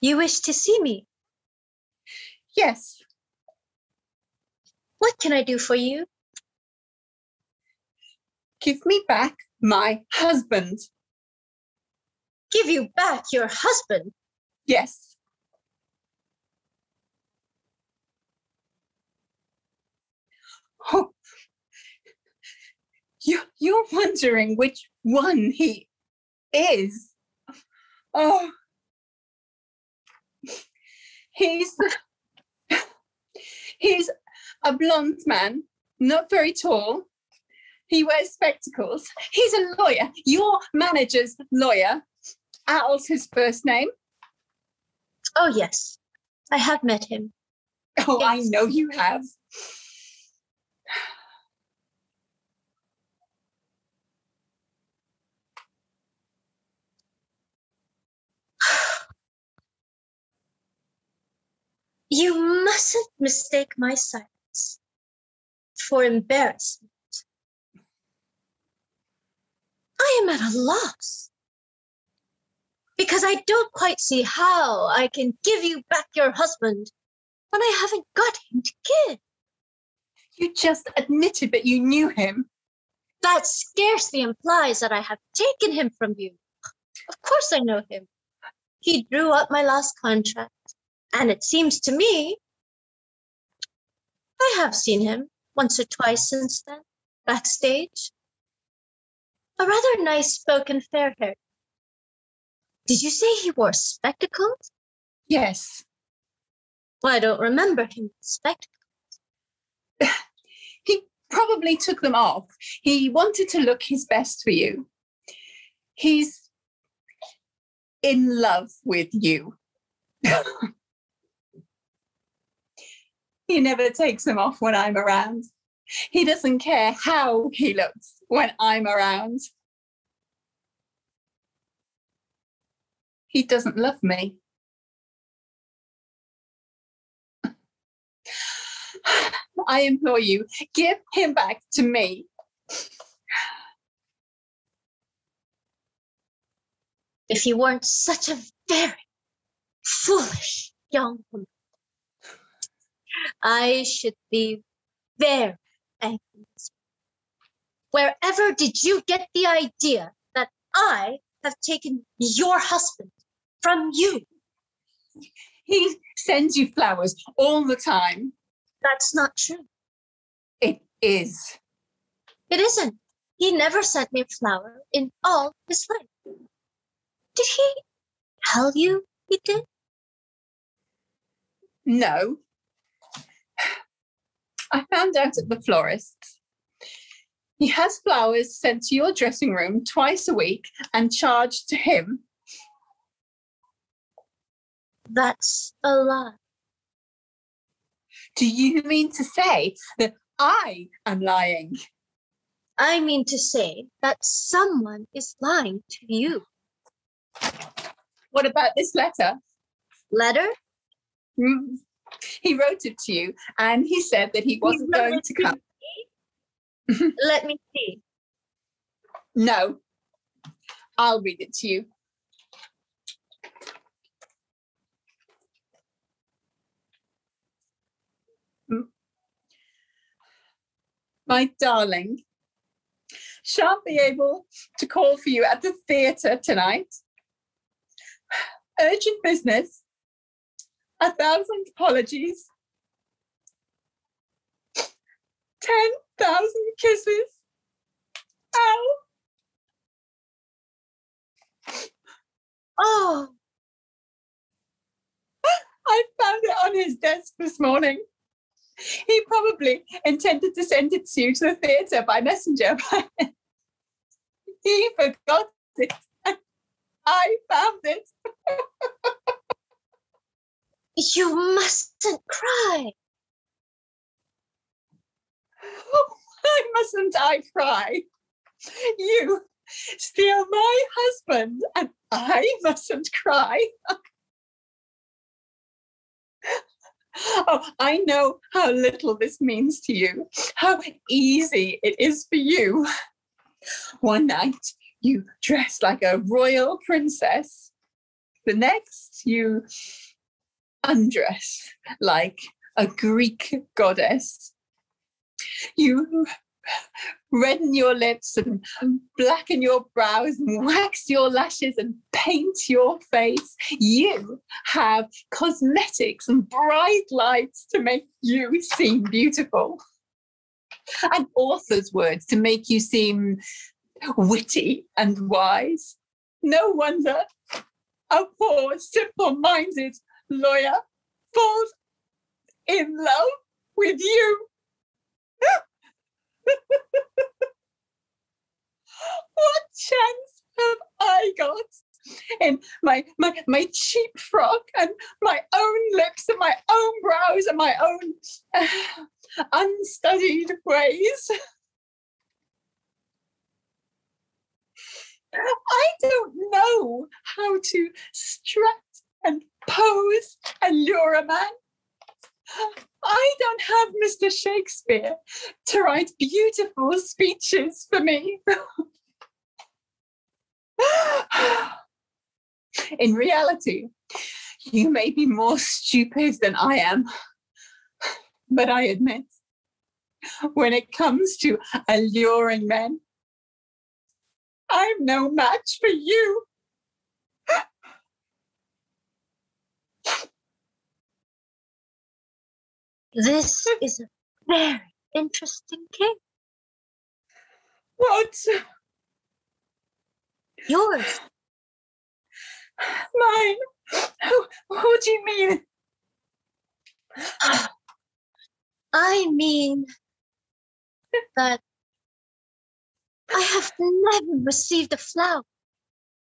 You wish to see me? Yes. What can I do for you? Give me back my husband. Give you back your husband? Yes. Oh, you're wondering which one he is. Oh, he's a blonde man, not very tall. He wears spectacles. He's a lawyer, your manager's lawyer. Al's his first name. Oh, yes, I have met him. Oh, yes. I know you have. You mustn't mistake my silence for embarrassment. I am at a loss, because I don't quite see how I can give you back your husband when I haven't got him to give. You just admitted that you knew him. That scarcely implies that I have taken him from you. Of course I know him. He drew up my last contract, and it seems to me I have seen him once or twice since then, backstage. A rather nice-spoken, fair-haired. Did you say he wore spectacles? Yes. Well, I don't remember him with spectacles. He probably took them off. He wanted to look his best for you. He's in love with you. He never takes them off when I'm around. He doesn't care how he looks when I'm around. He doesn't love me. I implore you, give him back to me. If you weren't such a very foolish young woman, I should be very angry. Wherever did you get the idea that I have taken your husband from you? He sends you flowers all the time. That's not true. It is. It isn't. He never sent me a flower in all his life. Did he tell you he did? No. I found out at the florist's. He has flowers sent to your dressing room twice a week and charged to him. That's a lie. Do you mean to say that I am lying? I mean to say that someone is lying to you. What about this letter? Letter? He wrote it to you and he said that he wasn't going to come. Let me see. No, I'll read it to you. My darling, shan't be able to call for you at the theatre tonight. Urgent business. 1,000 apologies. 10,000 kisses. Ow. Oh. I found it on his desk this morning. He probably intended to send it to you to the theatre by messenger, but he forgot it. I found it. You mustn't cry. Why mustn't I cry? You steal my husband and I mustn't cry. Oh, I know how little this means to you, how easy it is for you. One night, you dressed like a royal princess. The next, you undress like a Greek goddess. You redden your lips and blacken your brows and wax your lashes and paint your face. You have cosmetics and bright lights to make you seem beautiful. And author's words to make you seem witty and wise. No wonder a poor, simple-minded lawyer falls in love with you. What chance have I got in my cheap frock and my own lips and my own brows and my own unstudied ways? I don't know how to strut and pose and lure a man. I don't have Mr. Shakespeare to write beautiful speeches for me. In reality, you may be more stupid than I am, but I admit, when it comes to alluring men, I'm no match for you. This is a very interesting case. What? Yours. Mine? What do you mean? I mean that I have never received a flower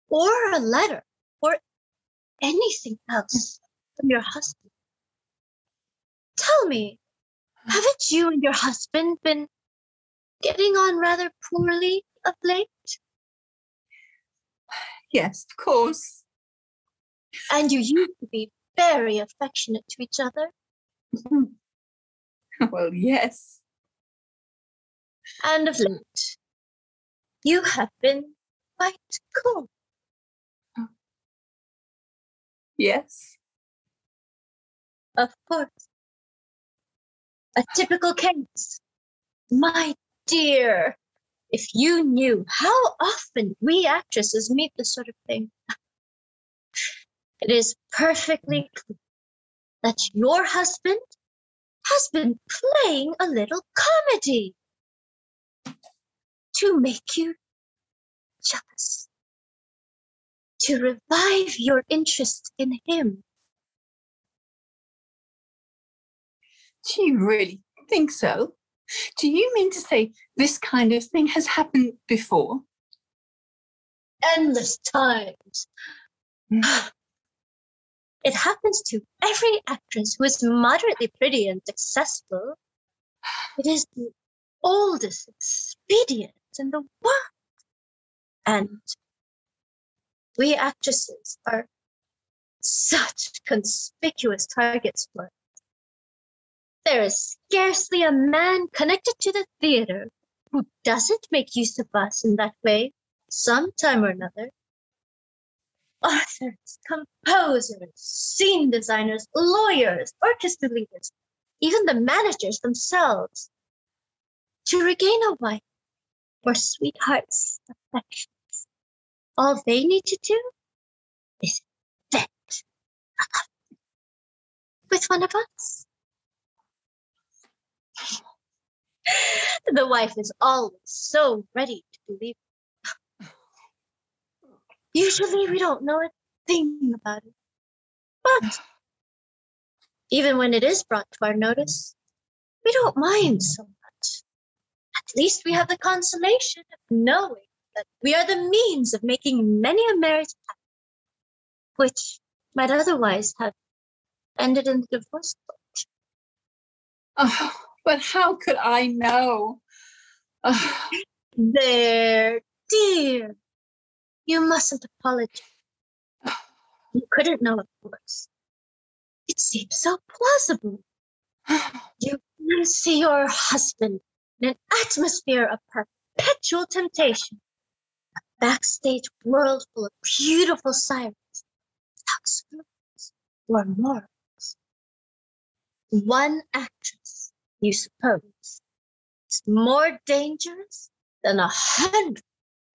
or a letter or anything else from your husband. Tell me, haven't you and your husband been getting on rather poorly of late? Yes, of course. And you used to be very affectionate to each other. Well, yes. And of late, you have been quite cool. Yes. Of course. A typical case. My dear, if you knew how often we actresses meet this sort of thing, it is perfectly clear that your husband has been playing a little comedy to make you jealous, to revive your interest in him. Do you really think so? Do you mean to say this kind of thing has happened before? Endless times. It happens to every actress who is moderately pretty and successful. It is the oldest expedient in the world. And we actresses are such conspicuous targets for it. There is scarcely a man connected to the theater who doesn't make use of us in that way sometime or another. Authors, composers, scene designers, lawyers, orchestra leaders, even the managers themselves. To regain a wife or sweetheart's affections, all they need to do is vet with one of us. The wife is always so ready to believe it. Usually we don't know a thing about it. But even when it is brought to our notice, we don't mind so much. At least we have the consolation of knowing that we are the means of making many a marriage happen, which might otherwise have ended in the divorce court. Oh, but how could I know? Oh. There, dear. You mustn't apologize. You couldn't know, of course. It seems so plausible. You can see your husband in an atmosphere of perpetual temptation, a backstage world full of beautiful sirens, screws or morals. One actress, you suppose, is more dangerous than 100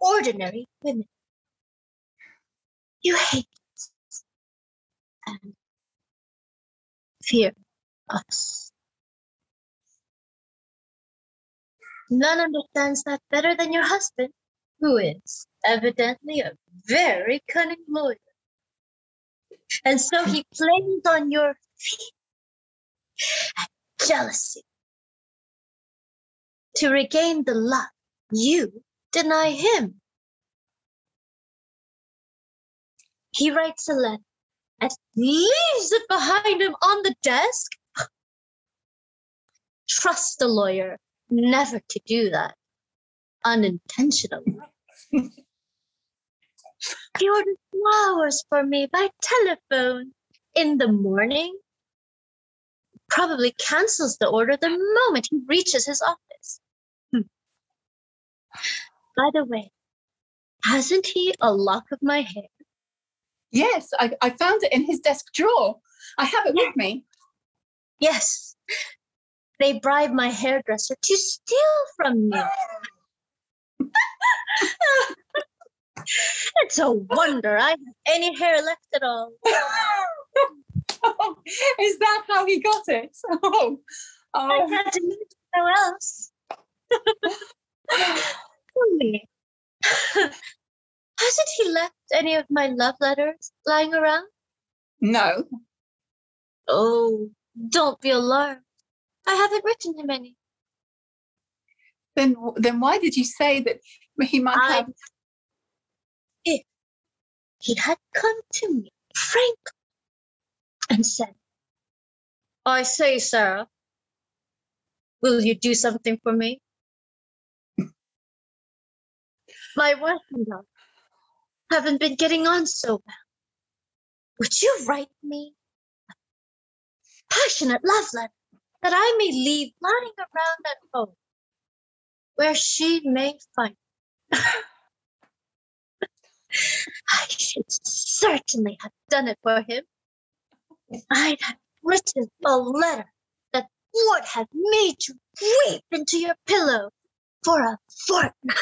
ordinary women. You hate us and fear us. None understands that better than your husband, who is evidently a very cunning lawyer. And so he plays on your feet and jealousy to regain the love you deny him. He writes a letter and leaves it behind him on the desk. Trust a lawyer never to do that unintentionally. He orders flowers for me by telephone in the morning. Probably cancels the order the moment he reaches his office. By the way, hasn't he a lock of my hair? Yes, I found it in his desk drawer. I have it with me. Yes. They bribed my hairdresser to steal from me. It's a wonder I have any hair left at all. Oh, is that how he got it? I can't imagine how else. Tell me, hasn't he left any of my love letters lying around? No. Oh, don't be alarmed. I haven't written him any. Then why did you say that he might have? If he had come to me, Frank, and said, I say, Sarah, will you do something for me? My wife and I haven't been getting on so well. Would you write me a passionate love letter that I may leave lying around at home, where she may find it? I should certainly have done it for him. I'd have written a letter that would have made you weep into your pillow for a fortnight.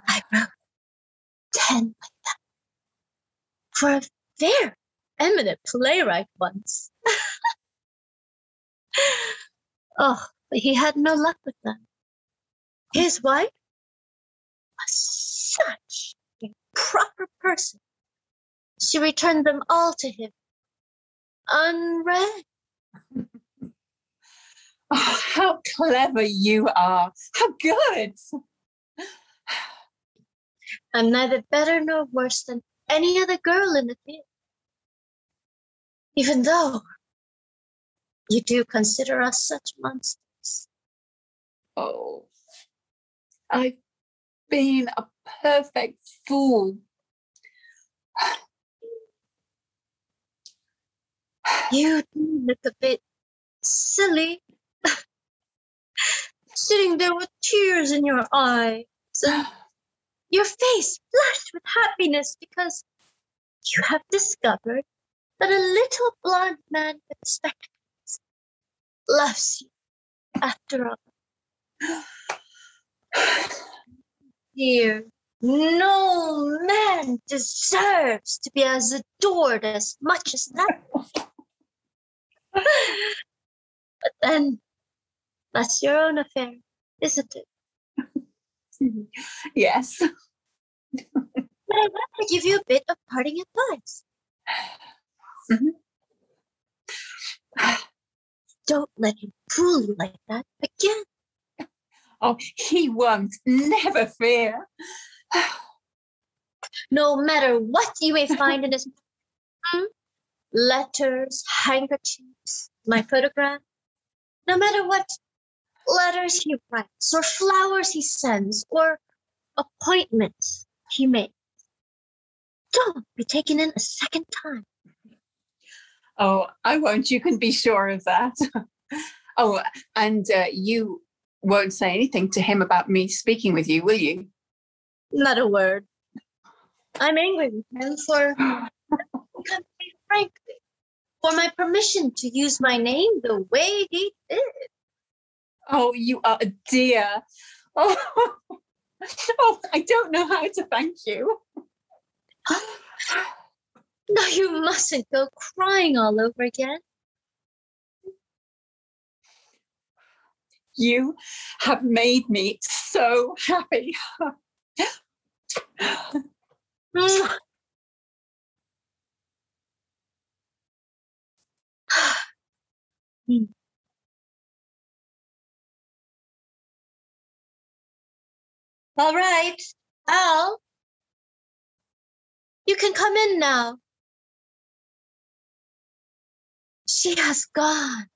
I wrote 10 like that for a very eminent playwright once. Oh, but he had no luck with them. His wife was such a proper person. She returned them all to him, unread. Oh, how clever you are. How good. I'm neither better nor worse than any other girl in the theater. Even though you do consider us such monsters. Oh, I've been a perfect fool. You do look a bit silly. Sitting there with tears in your eyes and your face flushed with happiness because you have discovered that a little blonde man with spectacles loves you after all. Dear, no man deserves to be as adored as much as that. But then, that's your own affair, isn't it? Yes. But I want to give you a bit of parting advice. Don't let him fool you like that again. Oh, he won't. Never fear. No matter what you may find in his letters, handkerchiefs, my photograph, no matter what letters he writes, or flowers he sends, or appointments he makes, don't be taken in a second time. Oh, I won't. You can be sure of that. Oh, and you won't say anything to him about me speaking with you, will you? Not a word. I'm angry with him for, frankly, for my permission to use my name the way he did. Oh, you are a dear. Oh, oh, I don't know how to thank you. No, you mustn't go crying all over again. You have made me so happy. All right, Al, you can come in now. She has gone.